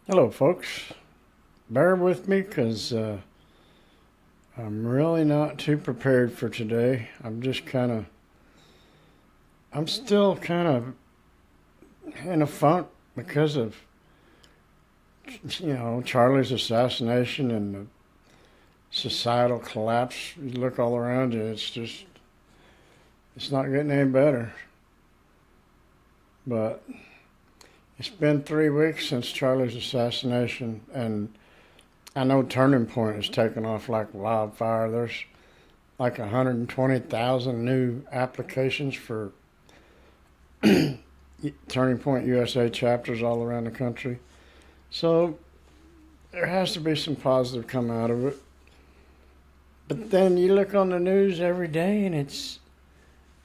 Hello, folks. Bear with me because I'm really not too prepared for today. I'm still kind of in a funk because of, Charlie's assassination and the societal collapse. You look all around you, it's not getting any better. But it's been 3 weeks since Charlie's assassination, and I know Turning Point has taken off like wildfire. There's like 120,000 new applications for Turning Point USA chapters all around the country. So there has to be some positive come out of it. But then you look on the news every day and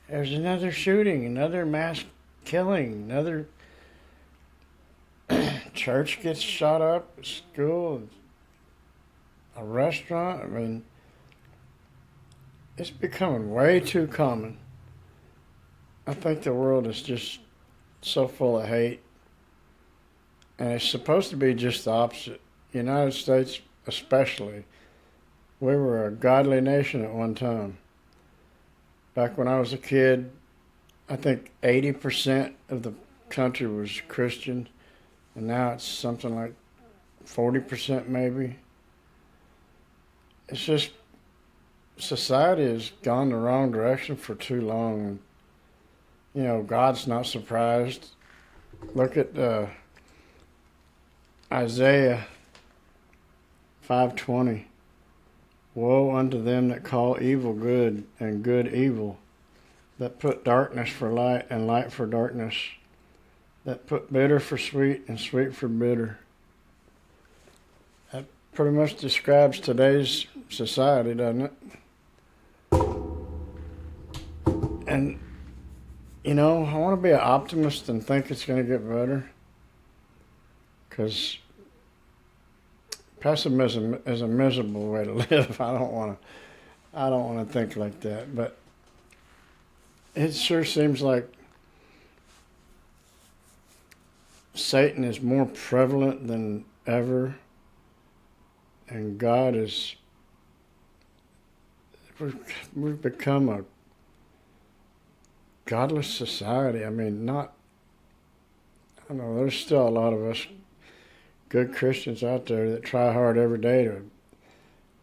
there's another shooting, another mass killing, another church gets shot up, a school, a restaurant. I mean, it's becoming way too common. I think the world is just so full of hate, and it's supposed to be just the opposite. The United States, especially, we were a godly nation at one time. Back when I was a kid, I think 80% of the country was Christian, and now it's something like 40% maybe. It's just society has gone the wrong direction for too long. God's not surprised. Look at Isaiah 5:20. Woe unto them that call evil good and good evil, that put darkness for light and light for darkness, that put bitter for sweet and sweet for bitter. That pretty much describes today's society, doesn't it? And I want to be an optimist and think it's going to get better, because pessimism is a miserable way to live. I don't want to think like that, but it sure seems like Satan is more prevalent than ever, and we've become a godless society. I mean, I don't know, there's still a lot of us good Christians out there that try hard every day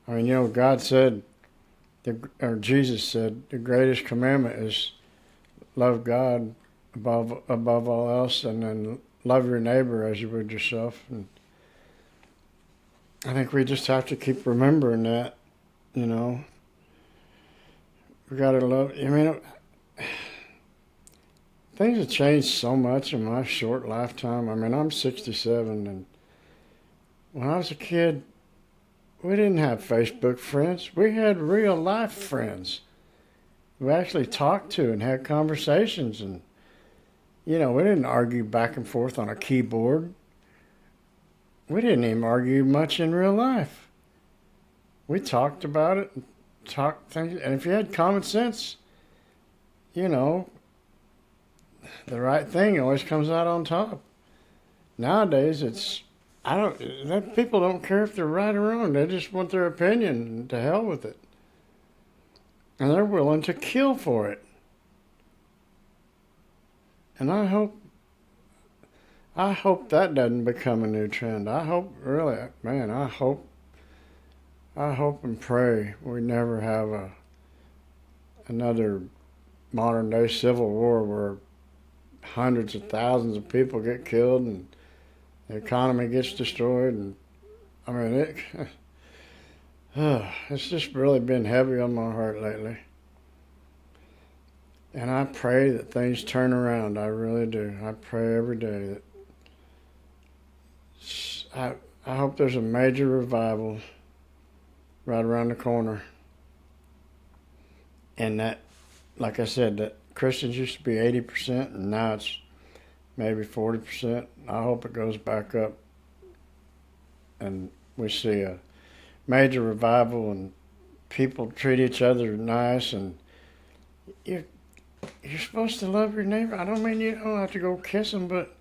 God said, or Jesus said, the greatest commandment is love God above all else, and then love your neighbor as you would yourself. And I think we just have to keep remembering that. We gotta love. Things have changed so much in my short lifetime. I'm 67, and when I was a kid, we didn't have Facebook friends. We had real life friends we actually talked to and had conversations. And, we didn't argue back and forth on a keyboard. We didn't even argue much in real life. We talked about it, talked things, and if you had common sense, the right thing always comes out on top. Nowadays, people don't care if they're right or wrong. They just want their opinion. To hell with it. And they're willing to kill for it. And I hope that doesn't become a new trend. I hope, really, man, I hope and pray we never have another modern day civil war where hundreds of thousands of people get killed and the economy gets destroyed. And it's just really been heavy on my heart lately. And I pray that things turn around. I really do. I pray every day that I hope there's a major revival right around the corner. And that, like I said, that Christians used to be 80%, and now it's maybe 40%. I hope it goes back up and we see a major revival and people treat each other nice. And you're supposed to love your neighbor. I don't mean you don't have to go kiss them, but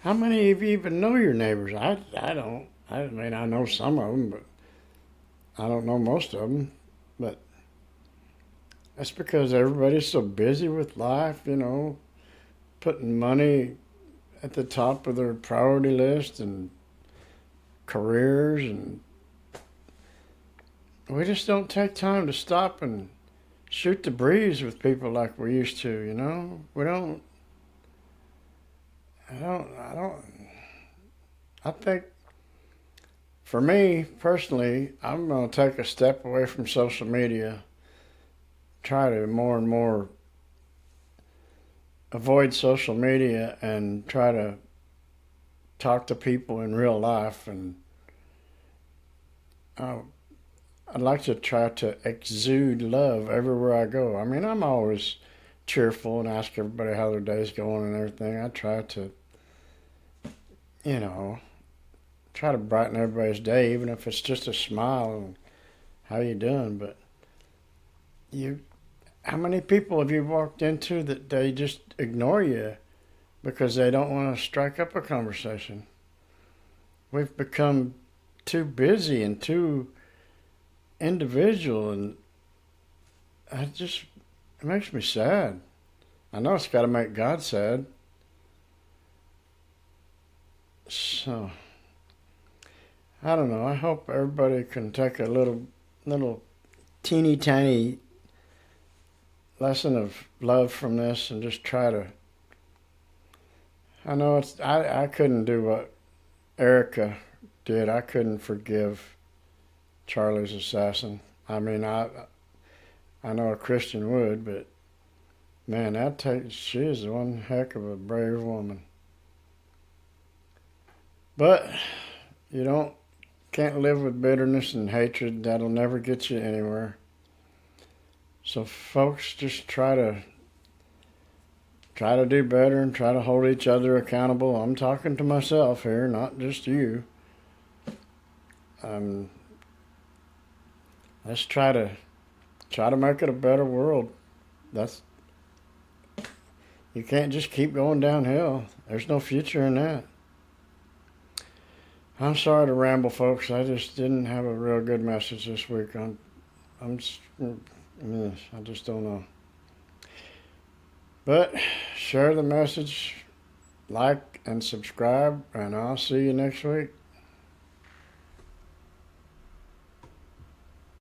How many of you even know your neighbors? I don't. I mean, I know some of them, but I don't know most of them. But that's because everybody's so busy with life, putting money at the top of their priority list and careers, and we just don't take time to stop and shoot the breeze with people like we used to. We don't. I don't. I think for me personally, I'm going to take a step away from social media, try to more and more avoid social media and try to talk to people in real life. And uh, I'd like to try to exude love everywhere I go. I mean, I'm always cheerful and ask everybody how their day's going and everything. I try to, you know, try to brighten everybody's day, even if it's just a smile and how you doing. But you, how many people have you walked into that they just ignore you because they don't want to strike up a conversation? We've become too busy and too individual, and it makes me sad. I know it's got to make God sad. So I don't know. I hope everybody can take a little teeny tiny lesson of love from this and just try to. I know I couldn't do what Erica did. I couldn't forgive Charlie's assassin. I mean, I know a Christian would, but man, she is one heck of a brave woman. But you can't live with bitterness and hatred. That'll never get you anywhere. So folks, just try to do better and try to hold each other accountable. I'm talking to myself here, not just you. Let's try to make it a better world. You can't just keep going downhill. There's no future in that. I'm sorry to ramble, folks. I just didn't have a real good message this week. I just don't know. But share the message, like and subscribe, and I'll see you next week.